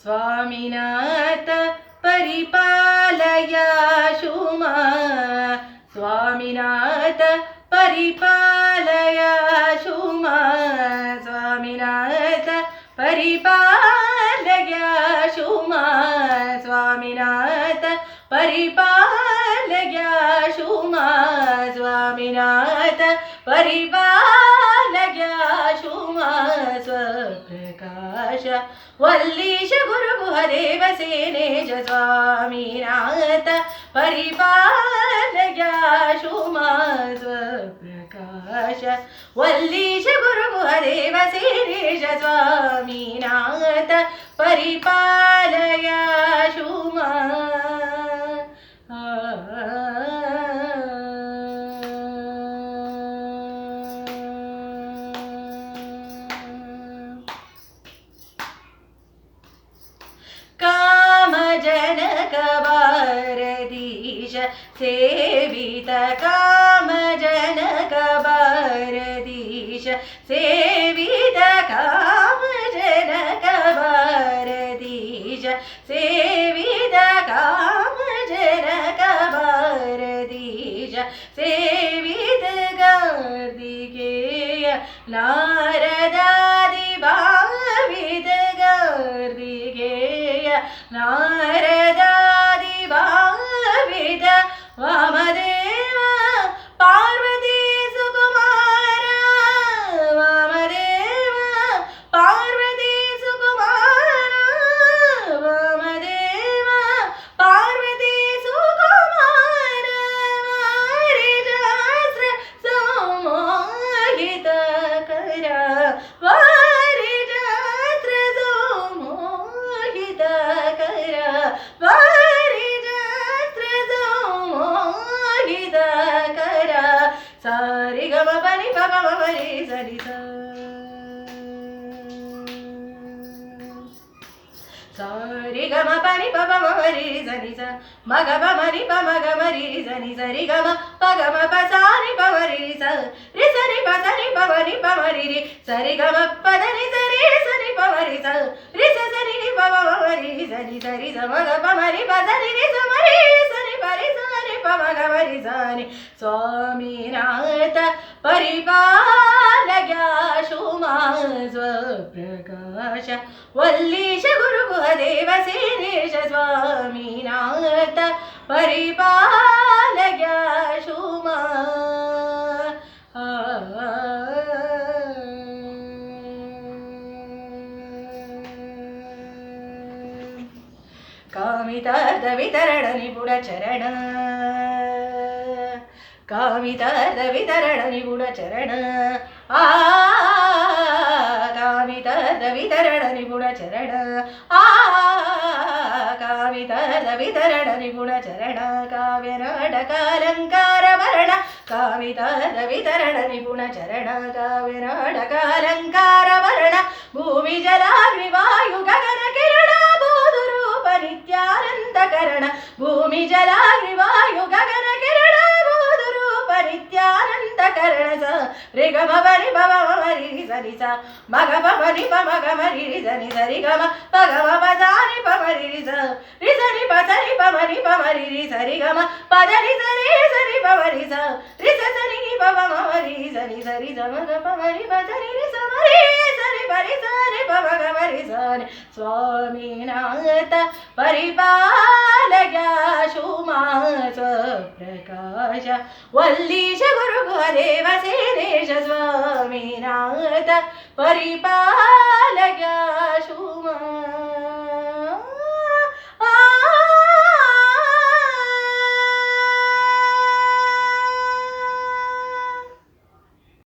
स्वामिनाथ परिपालय शुमा स्वामिनाथ परिपालय शुमा स्वामिनाथ परिपालय शुमा स्वामिनाथ परिपालय शुमा स्वामिनाथ परिपालय शुमा स्वप्रकाश वल्लीश गुरुगुहदेव सेनेश स्वामिनाथ परिपालय शुमा स्वप्रकाश वल्लीश गुरुगुहदेव सेनेश स्वामिनाथ परिपालय शुमा कामजनक भारतीश सेवित कामजनक भारतीश सेवित कामजनक भारतीश सेवित कामजनक भारतीश सेवित गार्दिकेय नारदादि भावित गार्दिकेय नारदादि भावित वामदेव पार्वती सुकुमार वामदेव पार्वती सुकुमार वामदेव पार्वती सुकुमार वारिजास्त्र सोमोहित कर वारिजास्त्र सोमोहित कर वारिजास्त्र सोमोहित कर सारि गम पनि प म रि सरि स सारि गम पनि प म रि सरि स म ग प म रि प म ग म रि सनि सरि गम प ग म प सा नि प म रि स रि सनि प स नि प म रि प म रि रि सरि गम प द नि स रि सनि प म रि स रि स सनि नि प म रि सनि सरि स म ग प म रि प स नि रि स म रि सनि प रि स नि प म ग म रि स नि स्वामिनाथ परिपालय शुमा स्वप्रकाश वल्लीश गुरुगुहदेव सेनेश स्वामिनाथ परिपालय शुमा कामितार्थ वितरण निपुण चरण कामितार्थ वितरण निपुण चरण कामितार्थ वितरण निपुण चरण कामितार्थ वितरण निपुण चरण काव्य नाटकालंकार भरण कामितार्थ वितरण निपुण चरण काव्य नाटकालंकार भरण भूमि जलाग्नि वायु गगन किरण बोधरूप नित्यानंद करण भूमि जलाग्नि वायु गगन किरण बोधरूप नित्यानंद करण स रे ग म प नि प म रि रि स नि स म ग प म नि प म ग म रि रि स नि स रि ग म प ग म प सा नि प म रि रि स रि स नि प स नि प म नि प म रि रि स रि ग म प द नि स रि स नि प म रि स रि स स नि प म म रि स नि स रि स म ग प म रि प स रि रि स म रि स नि प रि स नि प म ग म रि स नि स्वामिनाथ परिपालय शुमा स्वप्रकाश वल्लीश गुरुगुहदेव सेनेश स्वामिनाथ परिपालय शुमा।